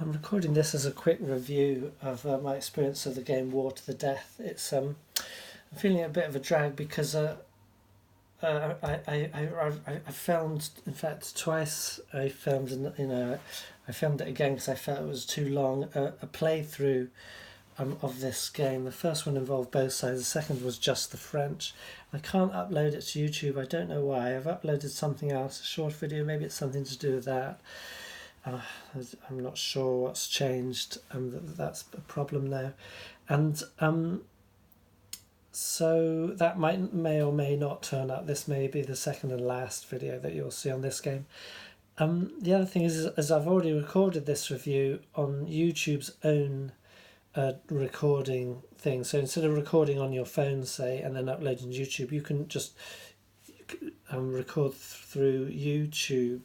I'm recording this as a quick review of my experience of the game War to the Death. It's I'm feeling a bit of a drag because I filmed, in fact twice. I filmed I filmed it again because I felt it was too long. A playthrough of this game. The first one involved both sides. The second was just the French. I can't upload it to YouTube. I don't know why. I've uploaded something else, a short video. Maybe it's something to do with that. I'm not sure what's changed. That's a problem now, and so that may or may not turn up. This may be the second and last video that you'll see on this game. The other thing is I've already recorded this review on YouTube's own recording thing. So instead of recording on your phone, say, and then uploading to YouTube, you can just record through YouTube.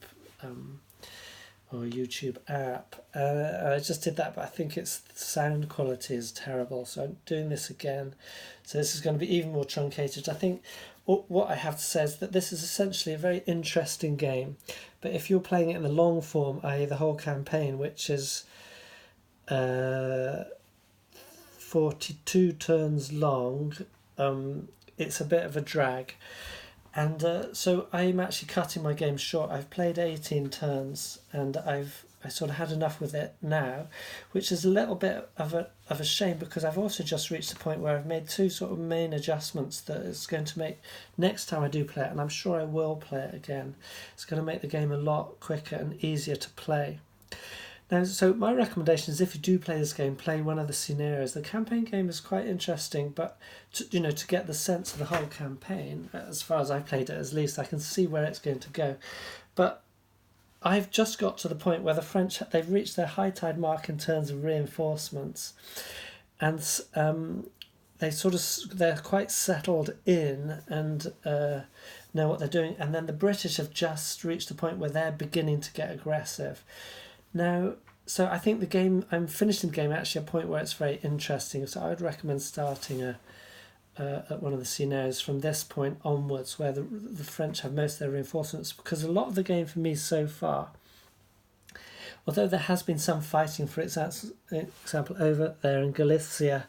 Or YouTube app. I just did that, but I think its sound quality is terrible, so I'm doing this again. So this is going to be even more truncated. I think what I have to say is that this is essentially a very interesting game, but if you're playing it in the long form, i.e. the whole campaign, which is 42 turns long, it's a bit of a drag. And so I'm actually cutting my game short. I've played 18 turns and I sort of had enough with it now, which is a little bit of a shame because I've also just reached the point where I've made two sort of main adjustments that it's going to make next time I do play it, and I'm sure I will play it again. It's going to make the game a lot quicker and easier to play. Now, so my recommendation is if you do play this game, play one of the scenarios. The campaign game is quite interesting, but to get the sense of the whole campaign, as far as I've played it, at least I can see where it's going to go. But I've just got to the point where the French, they've reached their high tide mark in terms of reinforcements, and they're quite settled in and know what they're doing. And then the British have just reached the point where they're beginning to get aggressive. Now, so I think I'm finishing the game actually at a point where it's very interesting. So I would recommend starting at one of the scenarios from this point onwards, where the French have most of their reinforcements, because a lot of the game for me so far, although there has been some fighting, for example over there in Galicia,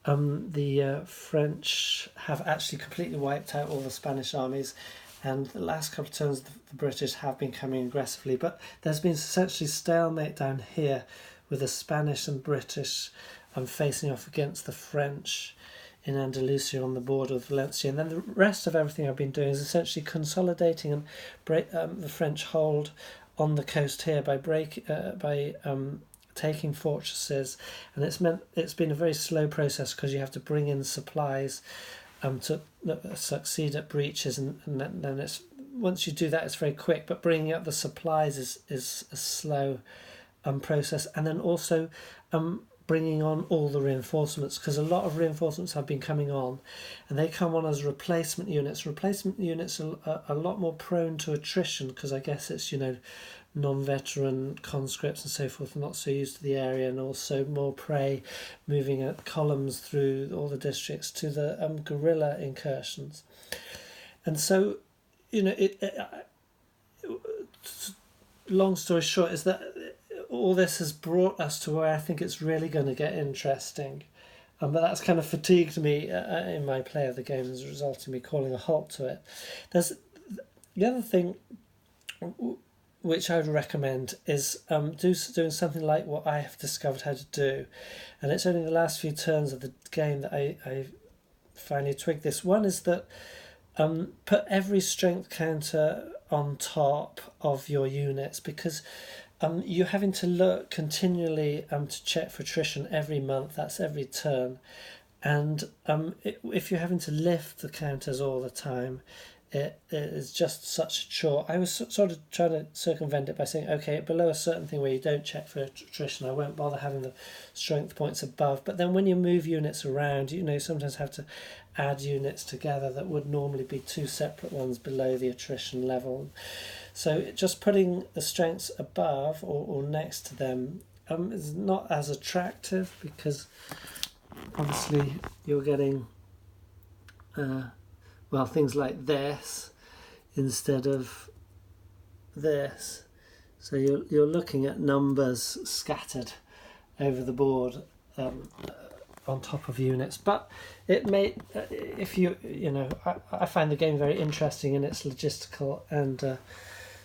the French have actually completely wiped out all the Spanish armies. And the last couple of turns, the British have been coming aggressively, but there's been essentially stalemate down here with the Spanish and British facing off against the French in Andalusia on the border of Valencia. And then the rest of everything I've been doing is essentially consolidating and the French hold on the coast here by taking fortresses. And it's been a very slow process because you have to bring in supplies to succeed at breaches, and then it's once you do that it's very quick, but bringing up the supplies is a slow process. And then also bringing on all the reinforcements, because a lot of reinforcements have been coming on and they come on as replacement units. Replacement units are a lot more prone to attrition because I guess it's non-veteran conscripts and so forth, not so used to the area, and also more prey moving at columns through all the districts to the guerrilla incursions. And so long story short is that all this has brought us to where I think it's really going to get interesting, but that's kind of fatigued me in my play of the game as a result of me calling a halt to it. There's the other thing which I would recommend is doing something like what I have discovered how to do, and it's only the last few turns of the game that I finally twigged this. One is that put every strength counter on top of your units, because you're having to look continually to check for attrition every month. That's every turn, and if you're having to lift the counters all the time, it is just such a chore. I was sort of trying to circumvent it by saying, okay, below a certain thing where you don't check for attrition, I won't bother having the strength points above. But then when you move units around, you sometimes have to add units together that would normally be two separate ones below the attrition level. So just putting the strengths above or next to them is not as attractive, because obviously you're getting things like this instead of this. So you're looking at numbers scattered over the board on top of units, but it may if I find the game very interesting in its logistical and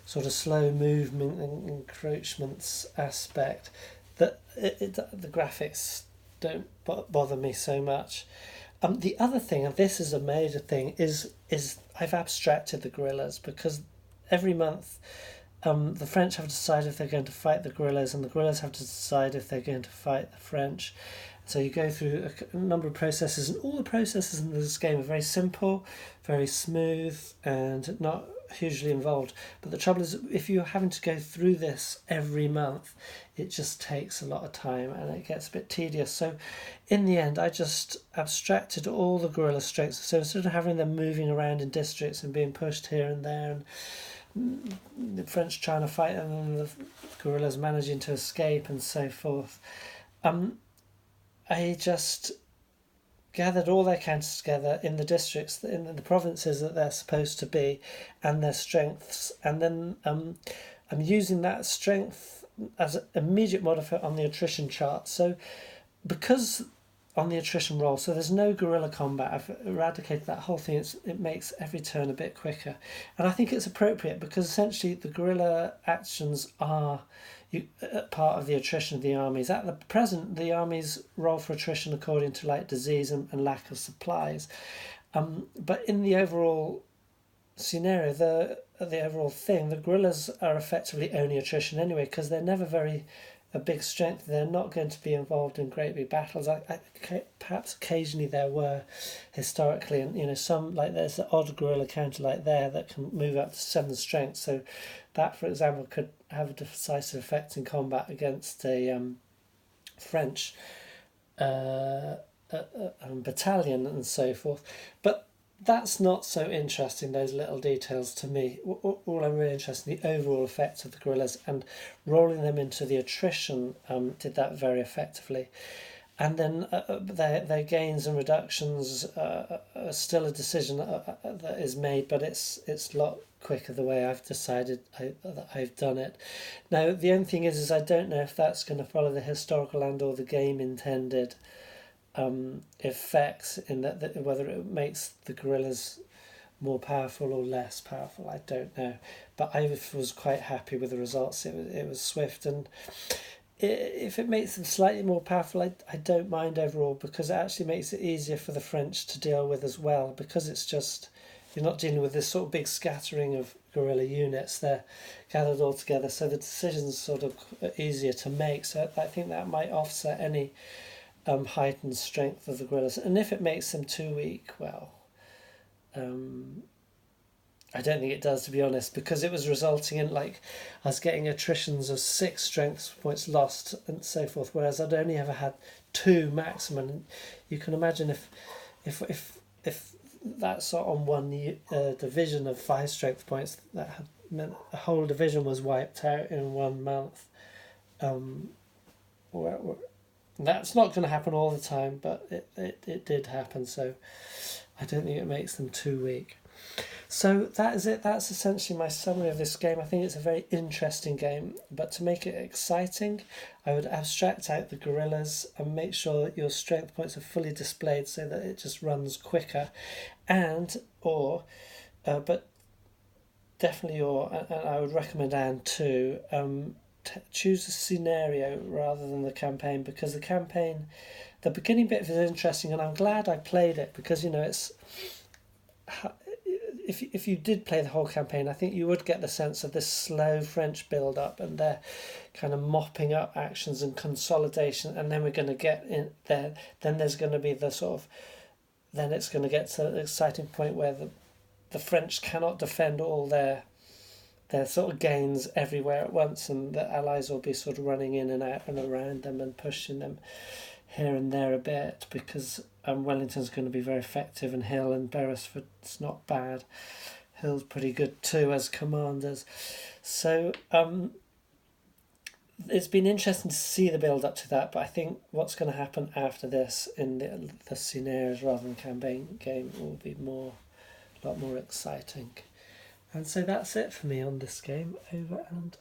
sort of slow movement and encroachments aspect. That the graphics don't bother me so much. The other thing, and this is a major thing, is I've abstracted the guerrillas because every month the French have to decide if they're going to fight the guerrillas, and the guerrillas have to decide if they're going to fight the French. So you go through a number of processes, and all the processes in this game are very simple, very smooth, and not hugely involved. But the trouble is, if you're having to go through this every month, it just takes a lot of time and it gets a bit tedious. So in the end, I just abstracted all the guerrilla strengths. So instead of having them moving around in districts and being pushed here and there, and the French trying to fight and then the guerrillas managing to escape and so forth, I just gathered all their counters together in the districts, in the provinces that they're supposed to be, and their strengths, and then I'm using that strength as an immediate modifier on the attrition chart. So because on the attrition roll, so there's no guerrilla combat, I've eradicated that whole thing. It makes every turn a bit quicker, and I think it's appropriate because essentially the guerrilla actions are part of the attrition of the armies. At the present, the armies roll for attrition according to like disease and lack of supplies, but in the overall scenario, the overall thing, the guerrillas are effectively only attrition anyway because they're never very a big strength. They're not going to be involved in great big battles. Perhaps occasionally there were historically, and some, like there's the odd guerrilla counter like there that can move up to 7 strength. So that, for example, could have a decisive effect in combat against a French battalion and so forth. But that's not so interesting, those little details to me. All I'm really interested in the overall effect of the guerrillas, and rolling them into the attrition did that very effectively. And then their gains and reductions are still a decision that is made, but it's a lot quicker the way I've decided that I've done it. Now, the only thing is I don't know if that's going to follow the historical and or the game intended effects, in that whether it makes the guerrillas more powerful or less powerful, I don't know. But I was quite happy with the results. It was swift, and if it makes them slightly more powerful, I don't mind overall, because it actually makes it easier for the French to deal with as well, because it's just, you're not dealing with this sort of big scattering of guerrilla units. They're gathered all together, so the decision's sort of easier to make. So I think that might offset any heightened strength of the guerrillas. And if it makes them too weak, well, I don't think it does, to be honest, because it was resulting in like us getting attritions of 6 strength points lost and so forth, whereas I'd only ever had 2 maximum. And you can imagine if that's on one division of 5 strength points, that had meant a whole division was wiped out in 1 month. That's not going to happen all the time, but it did happen, so I don't think it makes them too weak. So that is it. That's essentially my summary of this game. I think it's a very interesting game, but to make it exciting, I would abstract out the guerrillas and make sure that your strength points are fully displayed so that it just runs quicker, but definitely, and I would recommend and too, choose a scenario rather than the campaign, because the beginning bit is interesting, and I'm glad I played it, because it's, if you did play the whole campaign, I think you would get the sense of this slow French build up and their kind of mopping up actions and consolidation, and then we're going to get in there. Then there's going to be the sort of, then it's going to get to an exciting point where the French cannot defend all their sort of gains everywhere at once, and the Allies will be sort of running in and out and around them and pushing them here and there a bit, because Wellington's going to be very effective, and Hill and Beresford's not bad. Hill's pretty good too as commanders. So it's been interesting to see the build up to that, but I think what's going to happen after this in the scenarios rather than campaign game will be a lot more exciting. And so that's it for me on this game. Over and